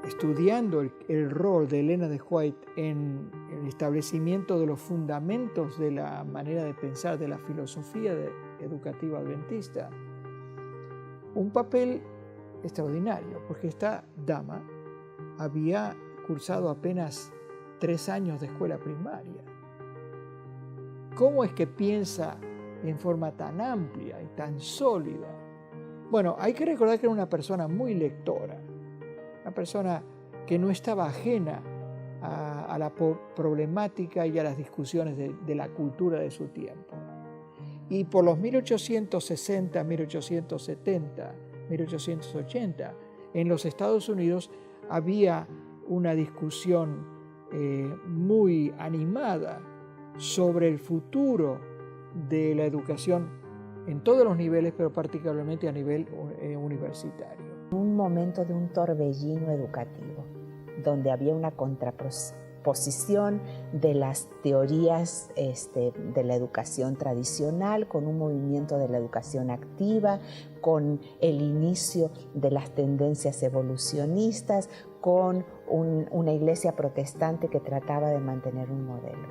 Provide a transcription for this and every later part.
estudiando el rol de Elena de White en el establecimiento de los fundamentos de la manera de pensar de la filosofía educativa adventista, un papel extraordinario, porque esta dama había cursado apenas 3 años de escuela primaria. ¿Cómo es que piensa en forma tan amplia y tan sólida? Bueno, hay que recordar que era una persona muy lectora, una persona que no estaba ajena a la problemática y a las discusiones de la cultura de su tiempo. Y por los 1860, 1870, 1880, en los Estados Unidos había una discusión muy animada sobre el futuro de la educación en todos los niveles, pero particularmente a nivel universitario. Un momento de un torbellino educativo, donde había una contraposición de las teorías de la educación tradicional, con un movimiento de la educación activa, con el inicio de las tendencias evolucionistas, con una iglesia protestante que trataba de mantener un modelo.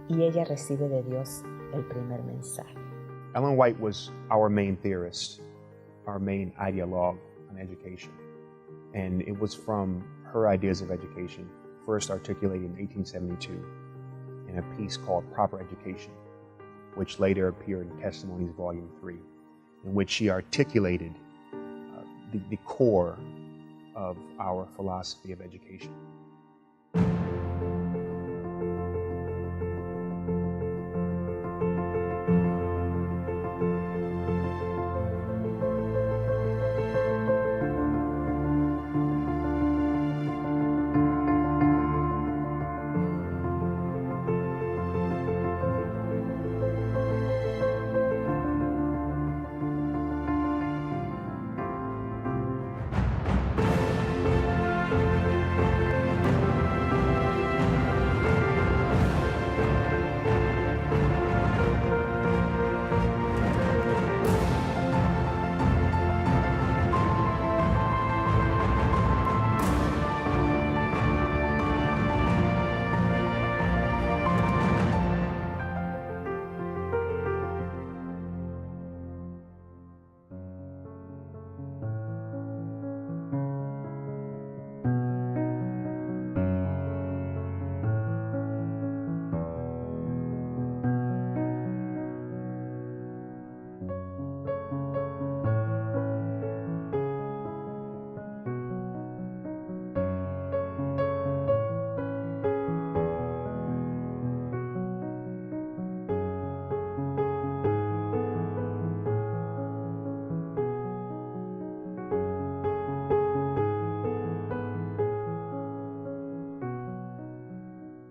Y ella recibe de Dios el primer mensaje. Ellen White was our main theorist, our main ideologue on education. And it was from her ideas of education, first articulated in 1872 in a piece called Proper Education, which later appeared in Testimonies Volume 3, in which she articulated the core of our philosophy of education.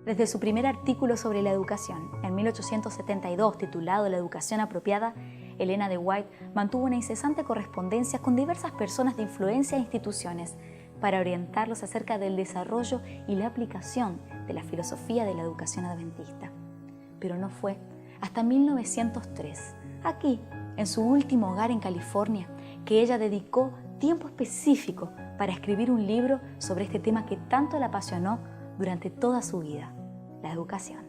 Desde su primer artículo sobre la educación, en 1872, titulado La educación apropiada, Elena de White mantuvo una incesante correspondencia con diversas personas de influencia e instituciones para orientarlos acerca del desarrollo y la aplicación de la filosofía de la educación adventista. Pero no fue hasta 1903, aquí, en su último hogar en California, que ella dedicó tiempo específico para escribir un libro sobre este tema que tanto la apasionó durante toda su vida, la educación.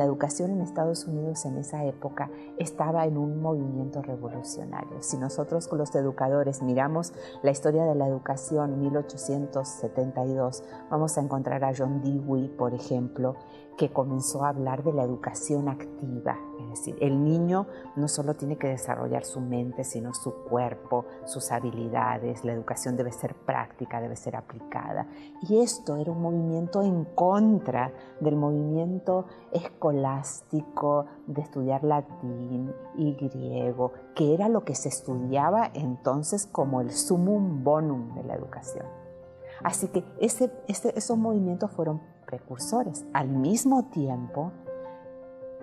la educación en Estados Unidos en esa época estaba en un movimiento revolucionario. Si nosotros los educadores miramos la historia de la educación 1872, vamos a encontrar a John Dewey, por ejemplo, que comenzó a hablar de la educación activa. Es decir, el niño no solo tiene que desarrollar su mente, sino su cuerpo, sus habilidades. La educación debe ser práctica, debe ser aplicada. Y esto era un movimiento en contra del movimiento escolástico de estudiar latín y griego, que era lo que se estudiaba entonces como el sumum bonum de la educación. Así que esos movimientos fueron precursores. Al mismo tiempo,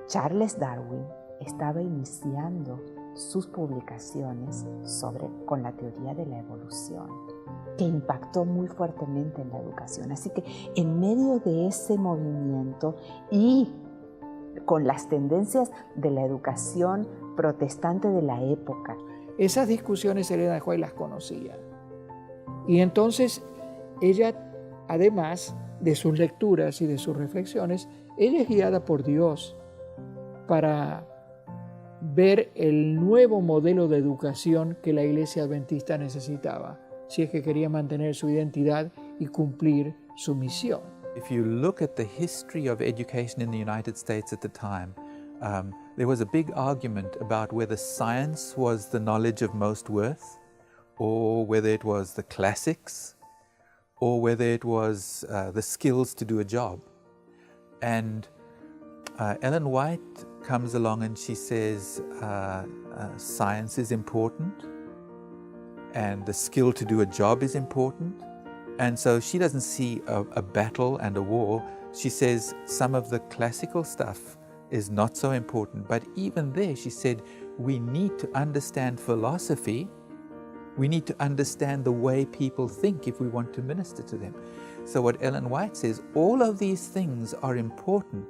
Charles Darwin estaba iniciando sus publicaciones con la teoría de la evolución, que impactó muy fuertemente en la educación. Así que en medio de ese movimiento y con las tendencias de la educación protestante de la época, esas discusiones Elena de White las conocía. Y entonces ella, además de sus lecturas y de sus reflexiones, ella es guiada por Dios para ver el nuevo modelo de educación que la Iglesia Adventista necesitaba, si es que quería mantener su identidad y cumplir su misión. If you look at the history of education in the United States at the time, there was a big argument about whether science was the knowledge of most worth, or whether it was the classics, or whether it was the skills to do a job. And Ellen White comes along and she says science is important and the skill to do a job is important. And so she doesn't see a battle and a war. She says some of the classical stuff is not so important. But even there, she said, we need to understand philosophy. We need to understand the way people think if we want to minister to them. So what Ellen White says, all of these things are important.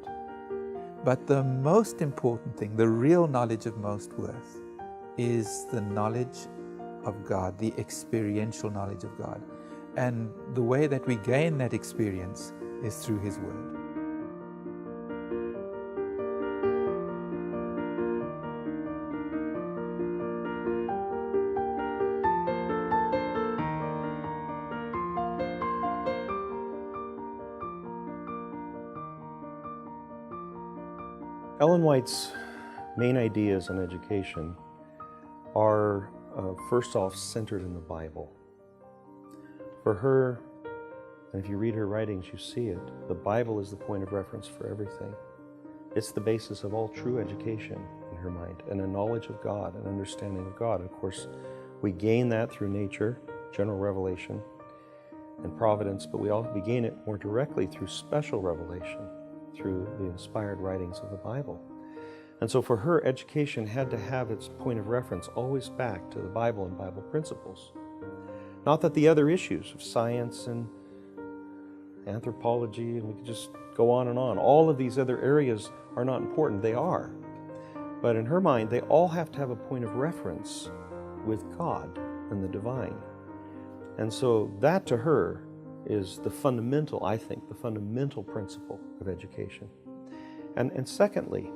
But the most important thing, the real knowledge of most worth, is the knowledge of God, the experiential knowledge of God. And the way that we gain that experience is through His Word. Ellen White's main ideas on education are, first off, centered in the Bible. For her, and if you read her writings, you see it, the Bible is the point of reference for everything. It's the basis of all true education in her mind, and a knowledge of God, an understanding of God. Of course, we gain that through nature, general revelation, and providence, but we gain it more directly through special revelation, through the inspired writings of the Bible. And so for her, education had to have its point of reference always back to the Bible and Bible principles. Not that the other issues of science and anthropology, and we could just go on and on, all of these other areas are not important. They are. But in her mind, they all have to have a point of reference with God and the divine. And so that to her is the fundamental, I think, the fundamental principle of education. And secondly,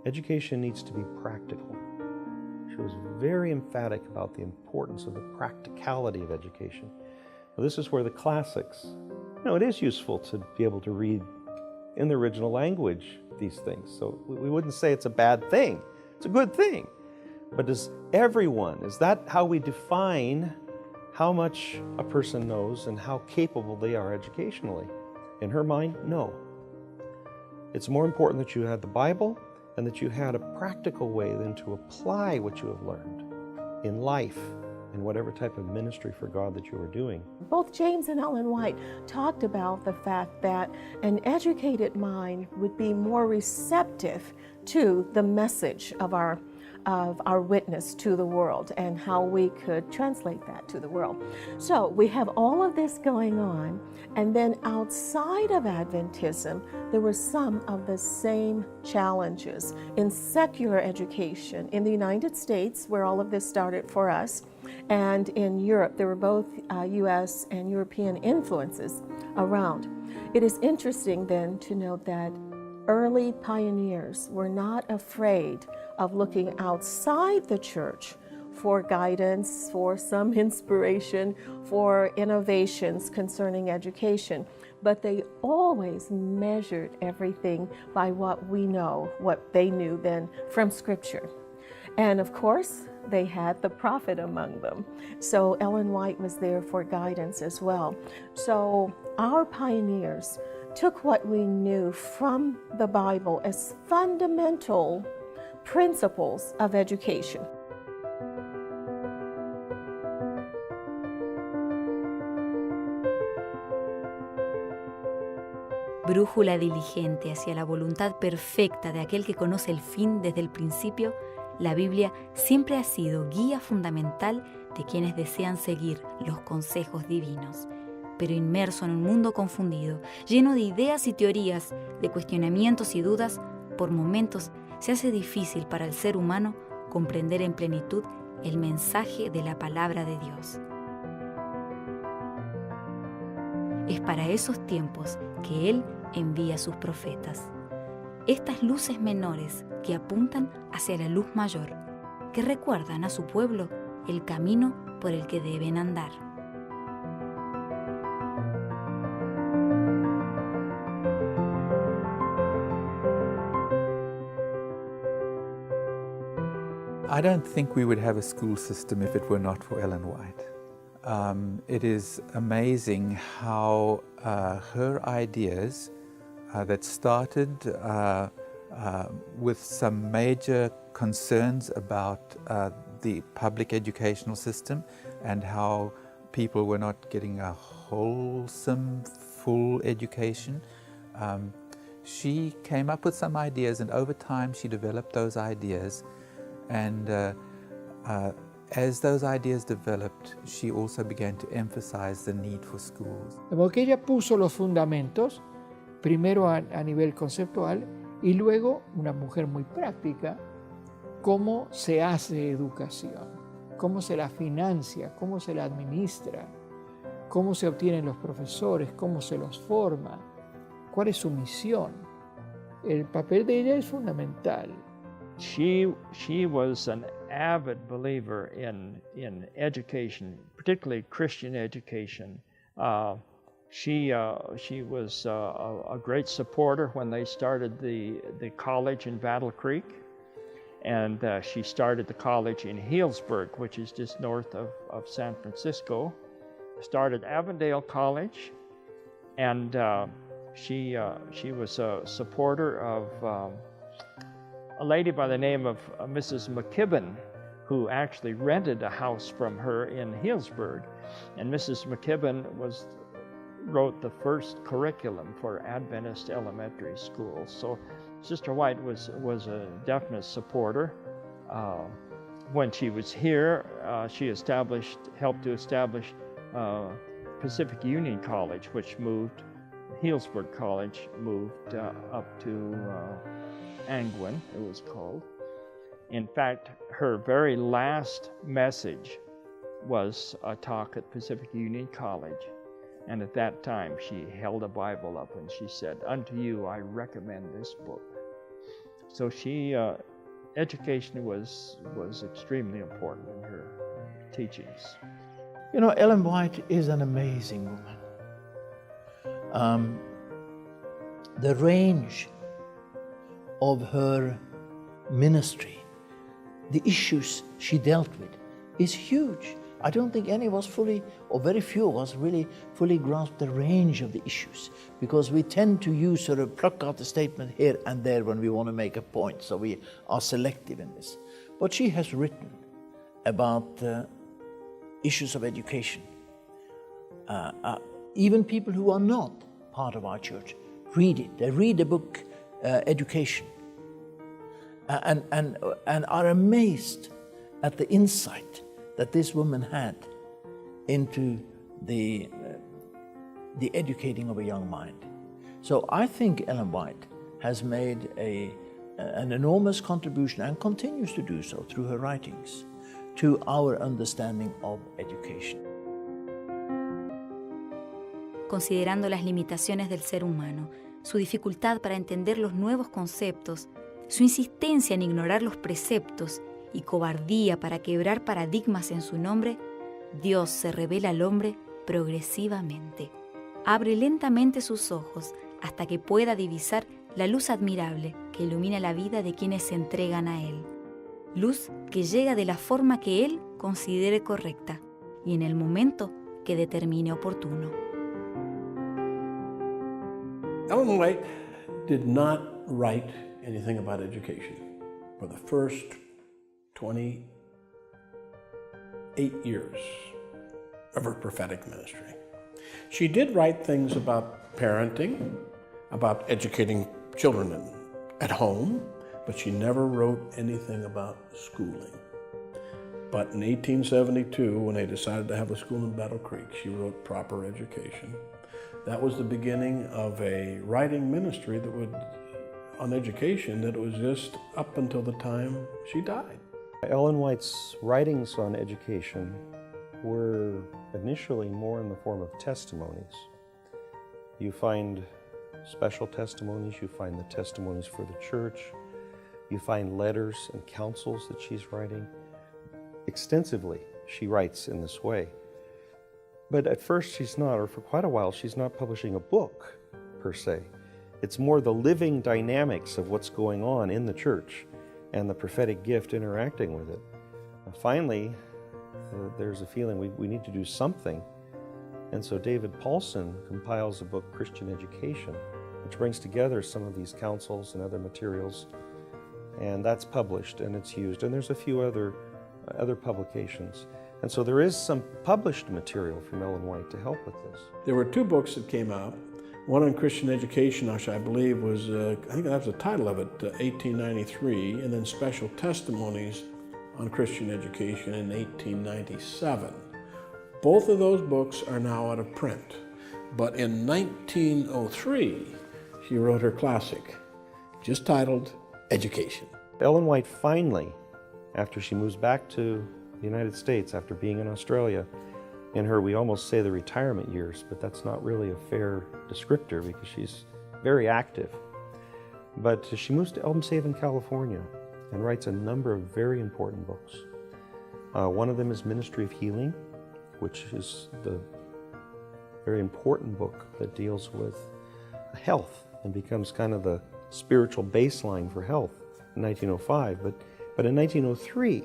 education needs to be practical. She was very emphatic about the importance of the practicality of education. Now, this is where the classics, it is useful to be able to read in the original language these things. So we wouldn't say it's a bad thing. It's a good thing. But is that how we define how much a person knows and how capable they are educationally? In her mind, no. It's more important that you had the Bible and that you had a practical way then to apply what you have learned in life, in whatever type of ministry for God that you are doing. Both James and Ellen White talked about the fact that an educated mind would be more receptive to the message of our witness to the world and how we could translate that to the world. So we have all of this going on, and then outside of Adventism, there were some of the same challenges in secular education in the United States, where all of this started for us, and in Europe. There were both U.S. and European influences around. It is interesting then to note that early pioneers were not afraid of looking outside the church for guidance, for some inspiration, for innovations concerning education. But they always measured everything by what we know, what they knew then from Scripture. And of course, they had the prophet among them. So Ellen White was there for guidance as well. So our pioneers took what we knew from the Bible as fundamental principles of education. Brújula diligente hacia la voluntad perfecta de aquel que conoce el fin desde el principio, la Biblia siempre ha sido guía fundamental de quienes desean seguir los consejos divinos. Pero inmerso en un mundo confundido, lleno de ideas y teorías, de cuestionamientos y dudas, por momentos se hace difícil para el ser humano comprender en plenitud el mensaje de la palabra de Dios. Es para esos tiempos que Él envía a sus profetas. Estas luces menores que apuntan hacia la luz mayor, que recuerdan a su pueblo el camino por el que deben andar. I don't think we would have a school system if it were not for Ellen White. It is amazing how her ideas that started with some major concerns about the public educational system and how people were not getting a wholesome, full education. She came up with some ideas, and over time she developed those ideas. And as those ideas developed, she also began to emphasize the need for schools. Porque ella puso los fundamentos, primero a nivel conceptual, y luego, una mujer muy práctica, cómo se hace educación, cómo se la financia, cómo se la administra, cómo se obtienen los profesores, cómo se los forma, cuál es su misión. El papel de ella es fundamental. She was an avid believer in education, particularly Christian education. She was a great supporter when they started the college in Battle Creek, and she started the college in Healdsburg, which is just north of San Francisco. Started Avondale College, and she was a supporter of a lady by the name of Mrs. McKibben, who actually rented a house from her in Healdsburg. And Mrs. McKibben wrote the first curriculum for Adventist elementary schools. So Sister White was a definite supporter. When she was here, she helped to establish Pacific Union College, which moved, Healdsburg College moved up to Angwin, it was called. In fact, her very last message was a talk at Pacific Union College. And at that time, she held a Bible up and she said, "Unto you I recommend this book." So education was extremely important in her teachings. You know, Ellen White is an amazing woman. The range of her ministry, the issues she dealt with, is huge. I don't think any of us fully, or very few of us really fully grasp the range of the issues, because we tend to use sort of pluck out a statement here and there when we want to make a point, so we are selective in this. But she has written about issues of education. Even people who are not part of our church read it. They read the book Education, and are amazed at the insight that this woman had into the educating of a young mind. So I think Ellen White has made an enormous contribution, and continues to do so through her writings, to our understanding of education. Considerando las limitaciones del ser humano, su dificultad para entender los nuevos conceptos, su insistencia en ignorar los preceptos y cobardía para quebrar paradigmas en su nombre, Dios se revela al hombre progresivamente. Abre lentamente sus ojos hasta que pueda divisar la luz admirable que ilumina la vida de quienes se entregan a Él. Luz que llega de la forma que Él considere correcta y en el momento que determine oportuno. Ellen White did not write anything about education for the first 28 years of her prophetic ministry. She did write things about parenting, about educating children at home, but she never wrote anything about schooling. But in 1872, when they decided to have a school in Battle Creek, she wrote Proper Education. That was the beginning of a writing ministry on education that was just up until the time she died. Ellen White's writings on education were initially more in the form of testimonies. You find special testimonies, you find the testimonies for the church, you find letters and counsels that she's writing. Extensively, she writes in this way. But at first she's not, or for quite a while, she's not publishing a book per se. It's more the living dynamics of what's going on in the church and the prophetic gift interacting with it. Finally, there's a feeling we need to do something. And so David Paulson compiles a book, Christian Education, which brings together some of these counsels and other materials. And that's published and it's used. And there's a few other publications. And so there is some published material from Ellen White to help with this. There were two books that came out. One on Christian education, which I believe was, I think that was the title of it, 1893, and then Special Testimonies on Christian Education in 1897. Both of those books are now out of print. But in 1903, she wrote her classic, just titled Education. Ellen White finally, after she moves back to the United States after being in Australia, in her, we almost say the retirement years, but that's not really a fair descriptor because she's very active. But she moves to Elmhaven, California, and writes a number of very important books. One of them is Ministry of Healing, which is the very important book that deals with health and becomes kind of the spiritual baseline for health in 1905. But in 1903,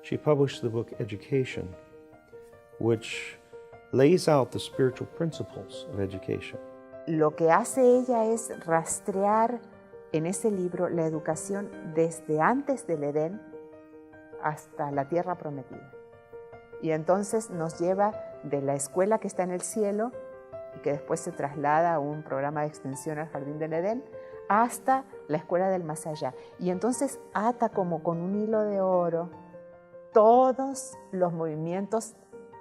she published the book Education, which lays out the spiritual principles of education. Lo que hace ella es rastrear en ese libro la educación desde antes del Edén hasta la tierra prometida. Y entonces nos lleva de la escuela que está en el cielo y que después se traslada a un programa de extensión al Jardín del Edén hasta la escuela del más allá. Y entonces ata como con un hilo de oro todos los movimientos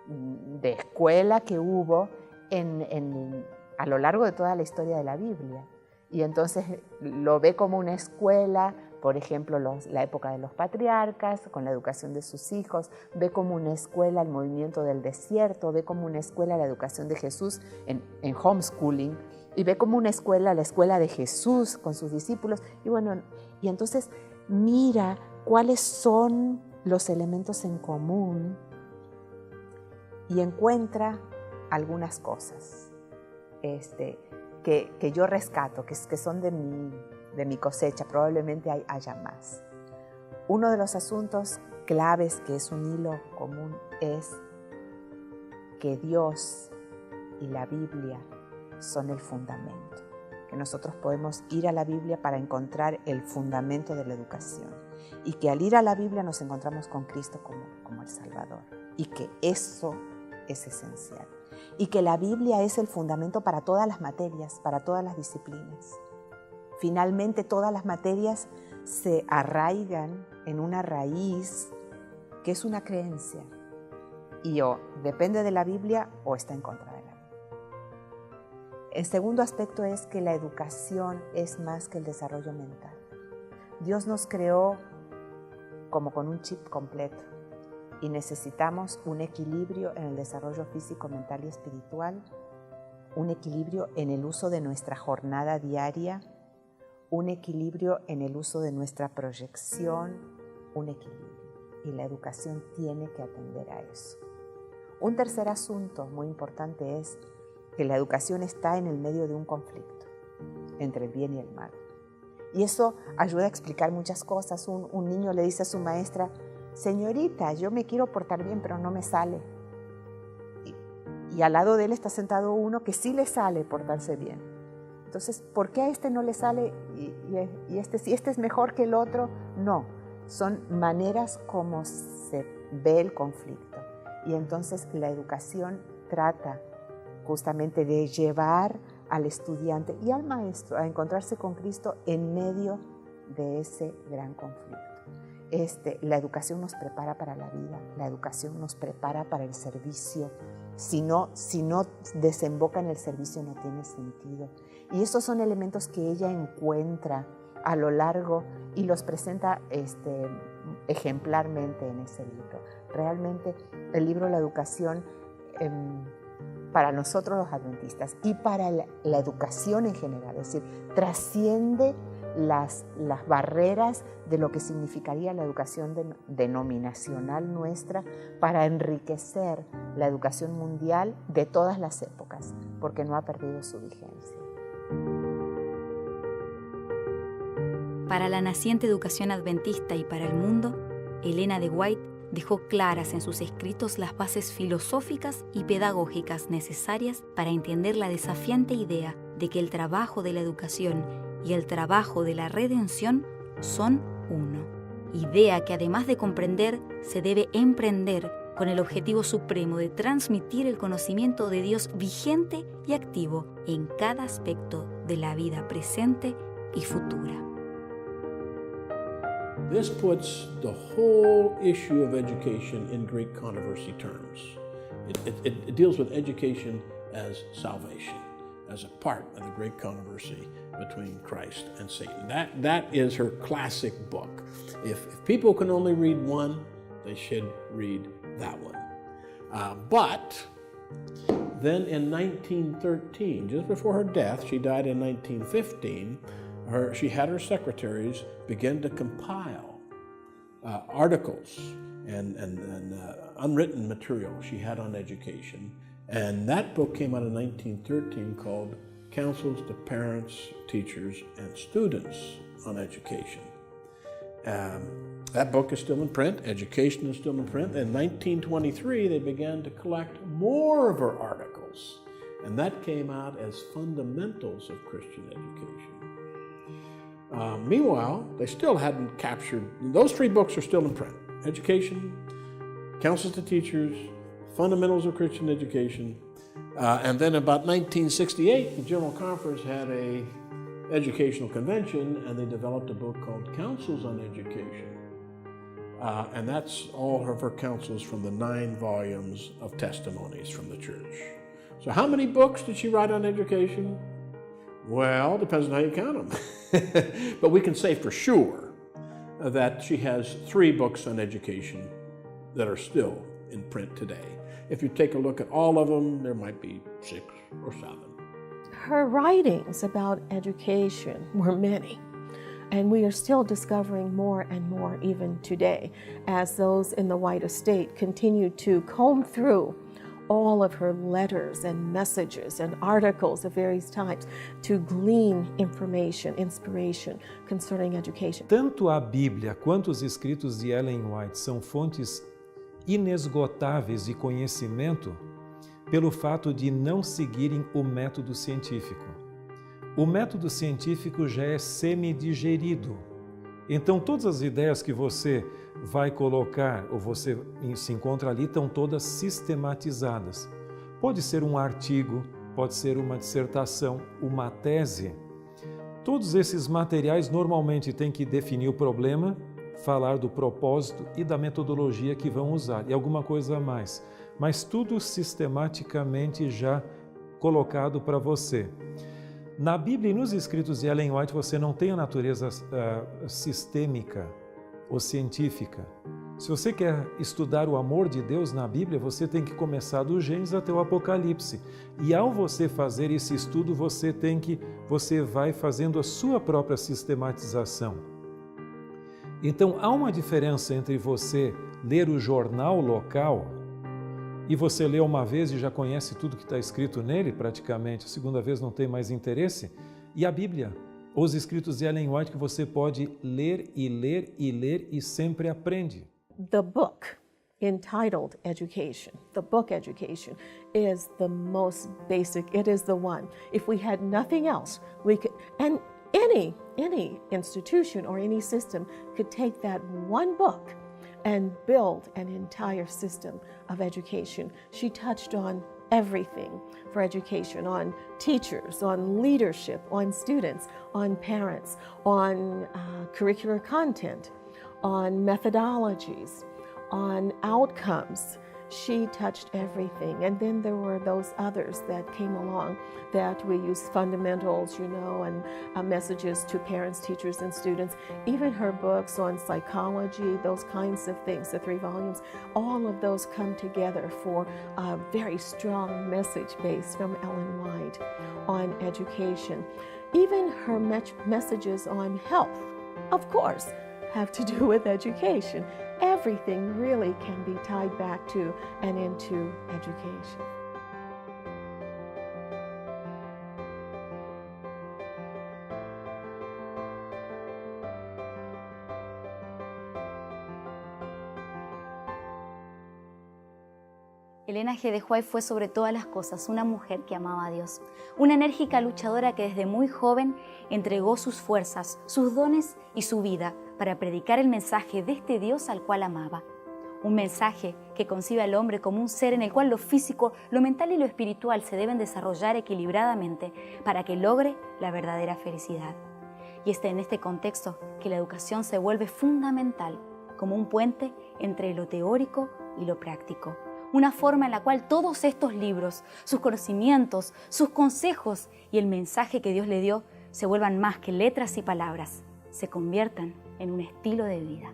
de escuela que hubo a lo largo de toda la historia de la Biblia. Y entonces lo ve como una escuela, por ejemplo, la época de los patriarcas, con la educación de sus hijos, ve como una escuela el movimiento del desierto, ve como una escuela la educación de Jesús en homeschooling, y ve como una escuela la escuela de Jesús con sus discípulos. Y bueno, y entonces mira cuáles son los elementos en común y encuentra algunas cosas que yo rescato, que son de mi cosecha, probablemente haya más. Uno de los asuntos claves que es un hilo común es que Dios y la Biblia son el fundamento, que nosotros podemos ir a la Biblia para encontrar el fundamento de la educación y que al ir a la Biblia nos encontramos con Cristo como el Salvador y que eso es esencial y que la Biblia es el fundamento para todas las materias, para todas las disciplinas. Finalmente todas las materias se arraigan en una raíz que es una creencia y o depende de la Biblia o está en contra de la Biblia. El segundo aspecto es que la educación es más que el desarrollo mental. Dios nos creó como con un chip completo y necesitamos un equilibrio en el desarrollo físico, mental y espiritual un equilibrio en el uso de nuestra jornada diaria, un equilibrio en el uso de nuestra proyección, un equilibrio. Y la educación tiene que atender a eso. Un tercer asunto muy importante es que la educación está en el medio de un conflicto entre el bien y el mal. Y eso ayuda a explicar muchas cosas. Un niño le dice a su maestra, señorita, yo me quiero portar bien, pero no me sale. Y al lado de él está sentado uno que sí le sale portarse bien. Entonces, ¿por qué a este no le sale y si este es mejor que el otro? No, son maneras como se ve el conflicto. Y entonces la educación trata justamente de llevar al estudiante y al maestro a encontrarse con Cristo en medio de ese gran conflicto. La educación nos prepara para la vida, la educación nos prepara para el servicio. Si no desemboca en el servicio no tiene sentido. Y esos son elementos que ella encuentra a lo largo y los presenta ejemplarmente en ese libro. Realmente el libro La Educación para nosotros los adventistas y para la educación en general, es decir, trasciende las barreras de lo que significaría la educación denominacional nuestra para enriquecer la educación mundial de todas las épocas, porque no ha perdido su vigencia. Para la naciente educación adventista y para el mundo, Elena de White dejó claras en sus escritos las bases filosóficas y pedagógicas necesarias para entender la desafiante idea de que el trabajo de la educación y el trabajo de la redención son uno. Idea que además de comprender, se debe emprender con el objetivo supremo de transmitir el conocimiento de Dios vigente y activo en cada aspecto de la vida presente y futura. This puts the whole issue of education in great controversy terms. It deals with education as salvation, as a part of the great controversy between Christ and Satan. That is her classic book. If people can only read one, they should read that one. But then in 1913, just before her death, she died in 1915, she had her secretaries begin to compile articles and unwritten material she had on education. And that book came out in 1913 called Counsels to Parents, Teachers, and Students on Education. That book is still in print. Education is still in print. In 1923, they began to collect more of her articles. And that came out as Fundamentals of Christian Education. Meanwhile, they still hadn't captured, those three books are still in print. Education, Counsels to Teachers, Fundamentals of Christian Education. And then about 1968, the General Conference had a educational convention and they developed a book called Counsels on Education. And that's all of her counsels from the 9 volumes of testimonies from the church. So how many books did she write on education? Well, depends on how you count them. But we can say for sure that she has 3 books on education that are still in print today. If you take a look at all of them, there might be 6 or 7. Her writings about education were many, and we are still discovering more and more even today as those in the White Estate continue to comb through all of her letters and messages and articles of various types to glean information, inspiration concerning education. Tanto a Bíblia quanto os escritos de Ellen White são fontes inesgotáveis de conhecimento pelo fato de não seguirem o método científico. O método científico já é semi-digerido. Então, todas as ideias que você vai colocar ou você se encontra ali estão todas sistematizadas. Pode ser um artigo, pode ser uma dissertação, uma tese. Todos esses materiais normalmente têm que definir o problema, falar do propósito e da metodologia que vão usar e alguma coisa a mais. Mas tudo sistematicamente já colocado para você. Na Bíblia e nos escritos de Ellen White você não tem a natureza sistêmica ou científica. Se você quer estudar o amor de Deus na Bíblia, você tem que começar do Gênesis até o Apocalipse. E ao você fazer esse estudo, você vai fazendo a sua própria sistematização. Então, há uma diferença entre você ler o jornal local e você lê uma vez e já conhece tudo que está escrito nele, praticamente, a segunda vez não tem mais interesse, e a Bíblia, os escritos de Ellen White, que você pode ler e ler e ler e sempre aprende. The book entitled Education, the book Education, is the most basic. It is the one. If we had nothing else, we could, and any institution or any system could take that one book and build an entire system of education. She touched on everything for education, on teachers, on leadership, on students, on parents, on curricular content, on methodologies, on outcomes. She touched everything. And then there were those others that came along that we use fundamentals, and messages to parents, teachers, and students. Even her books on psychology, those kinds of things, the 3 volumes, all of those come together for a very strong message base from Ellen White on education. Even her messages on health, of course, have to do with education. Everything really can be tied back to and into education. Elena G. de White fue sobre todas las cosas una mujer que amaba a Dios, una enérgica luchadora que desde muy joven entregó sus fuerzas, sus dones y su vida para predicar el mensaje de este Dios al cual amaba. Un mensaje que concibe al hombre como un ser en el cual lo físico, lo mental y lo espiritual se deben desarrollar equilibradamente para que logre la verdadera felicidad. Y es en este contexto que la educación se vuelve fundamental como un puente entre lo teórico y lo práctico. Una forma en la cual todos estos libros, sus conocimientos, sus consejos y el mensaje que Dios le dio se vuelvan más que letras y palabras, se conviertan en un estilo de vida.